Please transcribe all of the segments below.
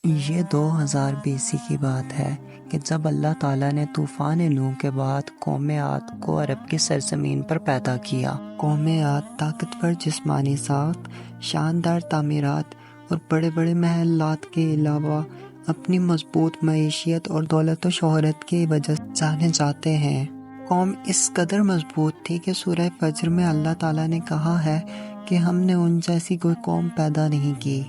یہ 2000 BC کی بات ہے کہ جب اللہ تعالیٰ نے طوفان نوح کے بعد قوم عاد کو عرب کی سرزمین پر پیدا کیا۔ قوم عاد طاقتور جسمانی ساخت، شاندار تعمیرات اور بڑے بڑے محلات کے علاوہ اپنی مضبوط معیشت اور دولت و شہرت کی وجہ سے جانے جاتے ہیں۔ قوم اس قدر مضبوط تھی کہ سورہ فجر میں اللہ تعالیٰ نے کہا ہے کہ ہم نے ان جیسی کوئی قوم پیدا نہیں کی۔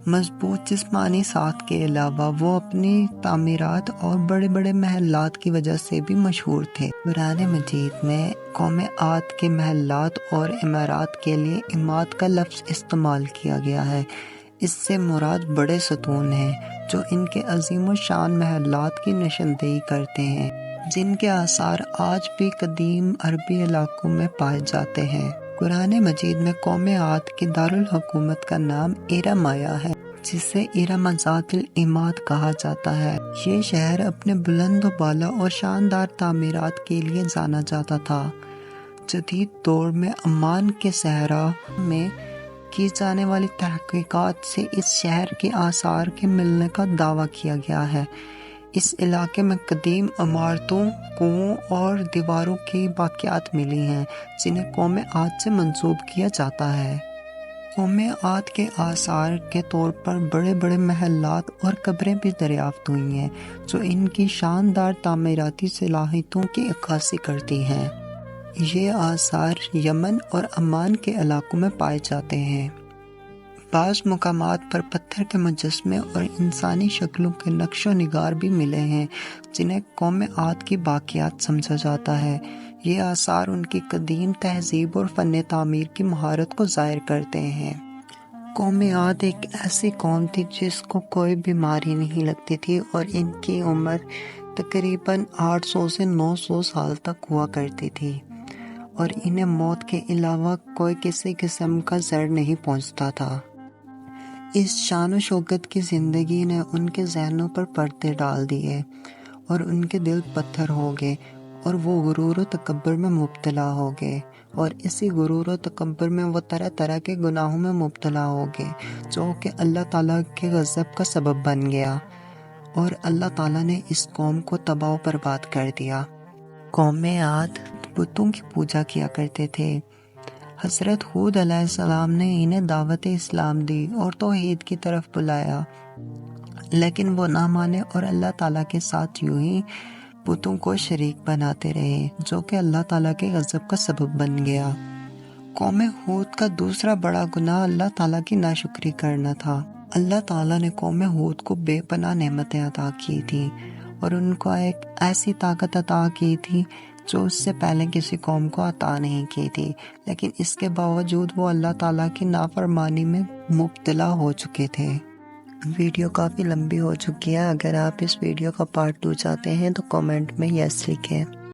مضبوط جسمانی ساخت کے علاوہ وہ اپنی تعمیرات اور بڑے بڑے محلات کی وجہ سے بھی مشہور تھے۔ قرآن مجید میں قوم عاد کے محلات اور عمارات کے لیے عماد کا لفظ استعمال کیا گیا ہے۔ اس سے مراد بڑے ستون ہیں جو ان کے عظیم و شان محلات کی نشاندہی کرتے ہیں، جن کے آثار آج بھی قدیم عربی علاقوں میں پائے جاتے ہیں۔ قرآن مجید میں قوم عاد کی دارالحکومت کا نام ارم آیا ہے، جسے ارم ذات العماد کہا جاتا ہے۔ یہ شہر اپنے بلند و بالا اور شاندار تعمیرات کے لیے جانا جاتا تھا۔ جدید دور میں عمان کے صحرا میں کی جانے والی تحقیقات سے اس شہر کے آثار کے ملنے کا دعویٰ کیا گیا ہے۔ اس علاقے میں قدیم عمارتوں، کنووں اور دیواروں کی باقیات ملی ہیں جنہیں قوم عاد سے منسوب کیا جاتا ہے۔ قوم عاد کے آثار کے طور پر بڑے بڑے محلات اور قبریں بھی دریافت ہوئی ہیں جو ان کی شاندار تعمیراتی صلاحیتوں کی عکاسی کرتی ہیں۔ یہ آثار یمن اور عمان کے علاقوں میں پائے جاتے ہیں۔ بعض مقامات پر پتھر کے مجسمے اور انسانی شکلوں کے نقش و نگار بھی ملے ہیں جنہیں قوم عاد کی باقیات سمجھا جاتا ہے۔ یہ آثار ان کی قدیم تہذیب اور فن تعمیر کی مہارت کو ظاہر کرتے ہیں۔ قوم عاد ایک ایسی قوم تھی جس کو کوئی بیماری نہیں لگتی تھی اور ان کی عمر تقریباً 800 سے 900 سال تک ہوا کرتی تھی، اور انہیں موت کے علاوہ کوئی کسی قسم کا زر نہیں پہنچتا تھا۔ اس شان و شوکت کی زندگی نے ان کے ذہنوں پر پردے ڈال دیے اور ان کے دل پتھر ہو گئے اور وہ غرور و تکبر میں مبتلا ہو گئے، اور اسی غرور و تکبر میں وہ طرح طرح کے گناہوں میں مبتلا ہو گئے جو کہ اللہ تعالیٰ کے غضب کا سبب بن گیا، اور اللہ تعالیٰ نے اس قوم کو تباہ و برباد کر دیا۔ قوم عاد بتوں کی پوجا کیا کرتے تھے۔ حضرت ہود علیہ السلام نے انہیں دعوت اسلام دی اور توحید کی طرف بلایا، لیکن وہ نہ مانے اور اللہ تعالیٰ کے ساتھ یوں ہی بتوں کو شریک بناتے رہے، جو کہ اللہ تعالیٰ کے غضب کا سبب بن گیا۔ قوم ہود کا دوسرا بڑا گناہ اللہ تعالیٰ کی ناشکری کرنا تھا۔ اللہ تعالیٰ نے قوم ہود کو بے پناہ نعمتیں عطا کی تھیں اور ان کو ایک ایسی طاقت عطا کی تھی جو اس سے پہلے کسی قوم کو عطا نہیں کی تھی، لیکن اس کے باوجود وہ اللہ تعالیٰ کی نافرمانی میں مبتلا ہو چکے تھے۔ ویڈیو کافی لمبی ہو چکی ہے۔ اگر آپ اس ویڈیو کا پارٹ 2 چاہتے ہیں تو کامنٹ میں یس لکھیں۔